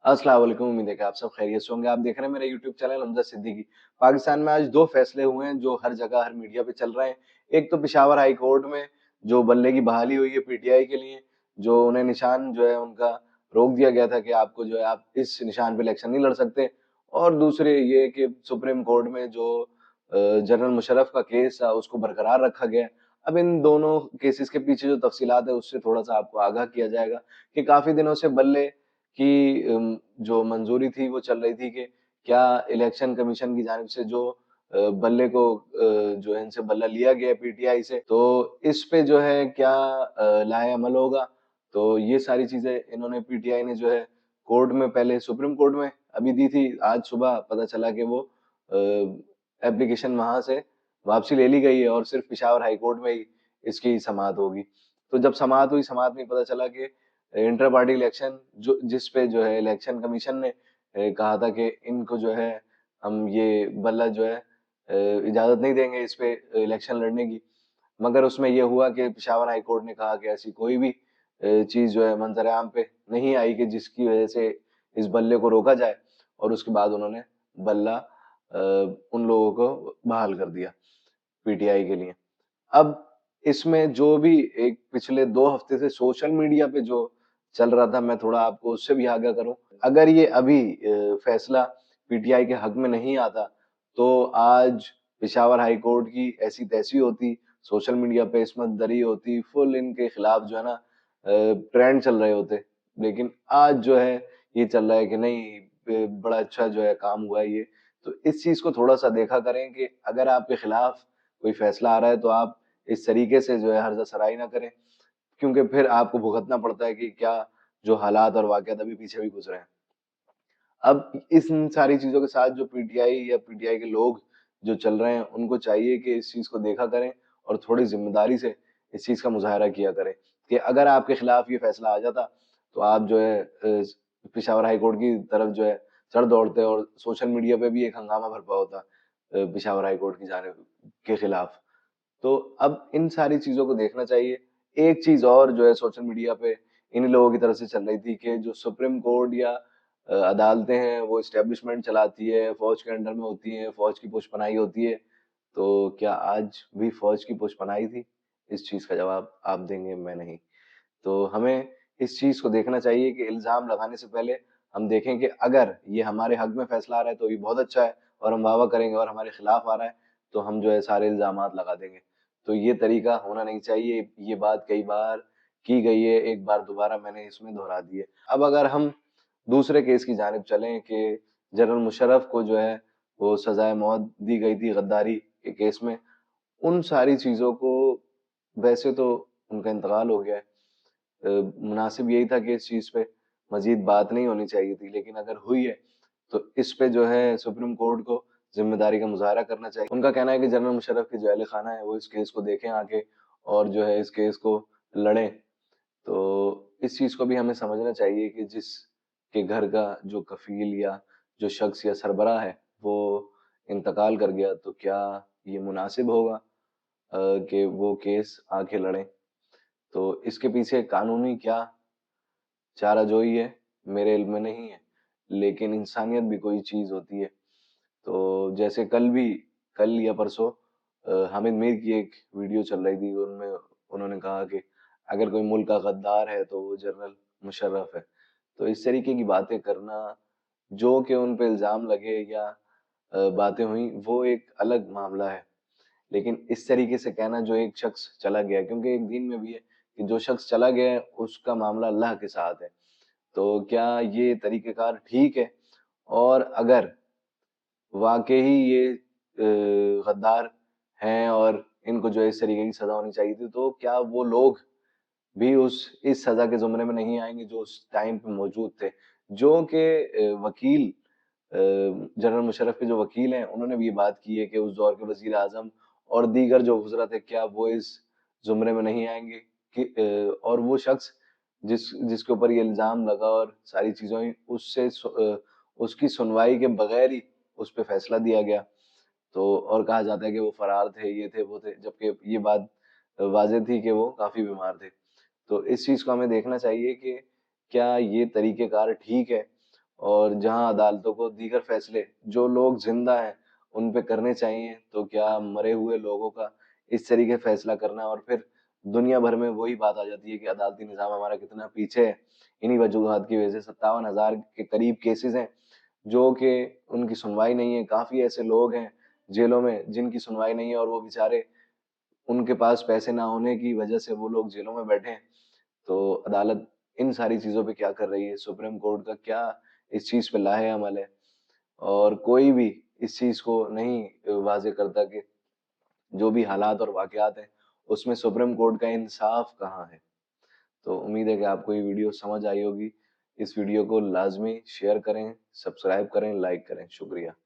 अस्सलाम वालेकुम। उम्मीद है कि आप सब खैरियत से होंगे। आप देख रहे हैं मेरा यूट्यूब चैनल हमज़ा सिद्दीकी। पाकिस्तान में आज 2 फैसले हुए हैं जो हर जगह हर मीडिया पे चल रहे हैं। एक तो पेशावर हाई कोर्ट में जो बल्ले की बहाली हुई है पीटीआई के लिए, जो उन्हें निशान जो है उनका रोक दिया गया था कि आपको जो है आप इस निशान पे इलेक्शन नहीं लड़ सकते। और दूसरे ये कि सुप्रीम कोर्ट में जो जनरल मुशर्रफ का केस था उसको बरकरार रखा गया है। अब इन दोनों केसेस के पीछे जो तफ़सीलात है उससे थोड़ा-सा आपको आगाह किया जाएगा कि काफ़ी दिनों से बल्ले की जो मंजूरी थी वो चल रही थी कि क्या इलेक्शन कमीशन की जानिब से जो बल्ले को जो है इनसे बल्ला लिया गया पीटीआई से, तो इस पे जो है क्या लाए अमल होगा? तो ये सारी चीज़ें इन्होंने पीटीआई ने जो है कोर्ट में पहले सुप्रीम कोर्ट में अभी दी थी। आज सुबह पता चला कि वो एप्लीकेशन वहाँ से वापसी ले ली गई है और सिर्फ़ पेशावर हाई कोर्ट में ही इसकी समाअत होगी। तो जब समाअत हुई, समाअत में पता चला कि इंटर पार्टी इलेक्शन जो जिस पे जो है इलेक्शन कमीशन ने कहा था कि इनको जो है हम ये बल्ला जो है इजाज़त नहीं देंगे इस पे इलेक्शन लड़ने की। मगर उसमें ये हुआ कि पेशावर हाई कोर्ट ने कहा कि ऐसी कोई भी चीज़ जो है मंज़र-ए-आम पे नहीं आई कि जिसकी वज़ह से इस बल्ले को रोका जाए और उसके बाद उन्होंने बल्ला उन लोगों को बहाल कर दिया पीटीआई के लिए। अब इसमें जो भी एक पिछले 2 हफ्ते से सोशल मीडिया पे जो चल रहा था, मैं थोड़ा आपको उससे भी आगाह करूँ। अगर ये अभी फैसला पीटीआई के हक में नहीं आता, तो आज पेशावर हाई कोर्ट की ऐसी-तैसी होती, सोशल मीडिया पे इस्मत दरी होती, फुल इनके खिलाफ जो है ना ट्रेंड चल रहे होते। लेकिन आज जो है ये चल रहा है कि नहीं बड़ा अच्छा जो है काम हुआ है ये। तो इस चीज़ को थोड़ा-सा देखा करें कि अगर आपके खिलाफ कोई फैसला आ रहा है तो आप इस तरीके से जो है हर्ज़ा-सराई ना करें, क्योंकि फिर आपको भुगतना पड़ता है कि क्या जो हालात और वाक़यात अभी पीछे भी गुज़रे हैं। अब इन सारी चीज़ों के साथ जो पीटीआई या पीटीआई के लोग जो चल रहे हैं, उनको चाहिए कि इस चीज़ को देखा करें और थोड़ी ज़िम्मेदारी से इस चीज़ का मुज़ाहरा किया करें कि अगर आपके खिलाफ ये फैसला आ जाता, तो आप जो है पेशावर हाई कोर्ट की तरफ जो है सर दौड़ते और सोशल मीडिया पे भी एक हंगामा बर्पा होता पेशावर हाई कोर्ट की जानिब के खिलाफ। तो अब इन सारी चीज़ों को देखना चाहिए। एक चीज़ और जो है सोशल मीडिया पे इन्हीं लोगों की तरफ से चल रही थी कि जो सुप्रीम कोर्ट या अदालतें हैं वो एस्टेब्लिशमेंट चलाती है, फ़ौज के अंडर में होती हैं, फ़ौज की पुष्पनाई होती है। तो क्या आज भी फ़ौज की पुष्पनाई थी? इस चीज़ का जवाब आप देंगे, मैं नहीं। तो हमें इस चीज़ को देखना चाहिए कि इल्ज़ाम लगाने से पहले हम देखें कि अगर ये हमारे हक़ में फ़ैसला आ रहा है तो ये बहुत अच्छा है और हम वाह-वाह करेंगे और हमारे खिलाफ आ रहा है तो हम जो है सारे इल्ज़ामात लगा देंगे। तो ये तरीका होना नहीं चाहिए। ये बात कई बार की गई है, एक बार दोबारा मैंने इसमें दोहरा दी है। अब अगर हम दूसरे केस की जानिब चलें कि जनरल मुशर्रफ को जो है वो सज़ाए मौत दी गई थी गद्दारी के केस में। उन सारी चीज़ों को वैसे तो उनका इंतकाल हो गया है। मुनासिब यही था कि इस चीज़ पे मज़ीद बात नहीं होनी चाहिए थी, लेकिन अगर हुई है, तो इस पे जो है सुप्रीम कोर्ट को ज़िम्मेदारी का मुज़ाहरा करना चाहिए। उनका कहना है कि जनरल मुशर्रफ की जो अहल-खाना है, वो इस केस को देखें आके और जो है इस केस को लड़ें। तो इस चीज़ को भी हमें समझना चाहिए कि जिसके घर का जो कफ़ील या जो शख़्स या सरबराह है, वो इंतकाल कर गया, तो क्या ये मुनासिब होगा कि वो केस आके लड़ें? तो इसके पीछे कानूनी क्या चाराजोई है, मेरे इल्म में नहीं है, लेकिन इंसानियत भी कोई चीज़ होती है। तो जैसे कल या परसों हामिद मीर की एक वीडियो चल रही थी, उनमें उन्होंने कहा कि अगर कोई मुल्क का गद्दार है, तो वो जनरल मुशर्रफ है। तो इस तरीके की बातें करना, जो कि उन पे इल्ज़ाम लगे या बातें हुई, वो एक अलग मामला है। लेकिन इस तरीके से कहना जो एक शख्स चला गया क्योंकि एक दीन में भी है कि जो शख्स चला गया है, उसका मामला अल्लाह के साथ है। तो क्या ये तरीक़ेकार ठीक है? और अगर वाक़ई ये गद्दार हैं और इनको जो है इस तरीके की सज़ा होनी चाहिए थी, तो क्या वो लोग भी उस इस सज़ा के ज़ुमरे में नहीं आएँगे जो उस टाइम पे मौजूद थे? जो कि वकील जनरल मुशर्रफ के जो वकील हैं, उन्होंने भी ये बात की है कि उस दौर के वज़ीर-ए-आज़म और दीगर जो वज़रा थे, क्या वो इस ज़ुमरे में नहीं आएँगे कि और वो शख़्स जिसके ऊपर ये इल्ज़ाम लगा और सारी चीज़ें हुई, उसकी सुनवाई के बगैर ही उस पे फैसला दिया गया। तो और कहा जाता है कि वो फरार थे, ये थे, वो थे, जबकि ये बात वाज़िह थी कि वो काफ़ी बीमार थे। तो इस चीज़ को हमें देखना चाहिए कि क्या ये तरीक़ेकार ठीक है? और जहाँ अदालतों को दीगर फैसले जो लोग जिंदा हैं उन पे करने चाहिए, तो क्या मरे हुए लोगों का इस तरीके फैसला करना। और फिर दुनिया भर में वही बात आ जाती है कि अदालती निज़ाम हमारा कितना पीछे है। इन्हीं वजूहात की वजह से 57,000 के करीब केसेस हैं जो कि उनकी सुनवाई नहीं है। काफी ऐसे लोग हैं जेलों में जिनकी सुनवाई नहीं है, और वो बेचारे, उनके पास पैसे ना होने की वजह से वो लोग जेलों में बैठे हैं। तो अदालत इन सारी चीजों पे क्या कर रही है, सुप्रीम कोर्ट का क्या इस चीज पे लाहे अमल है, और कोई भी इस चीज को नहीं वाजे करता कि जो भी हालात और वाकयात हैं उसमें सुप्रीम कोर्ट का इंसाफ कहाँ है। तो उम्मीद है कि आपको ये वीडियो समझ आई होगी। इस वीडियो को लाजमी शेयर करें, सब्सक्राइब करें, लाइक करें। शुक्रिया।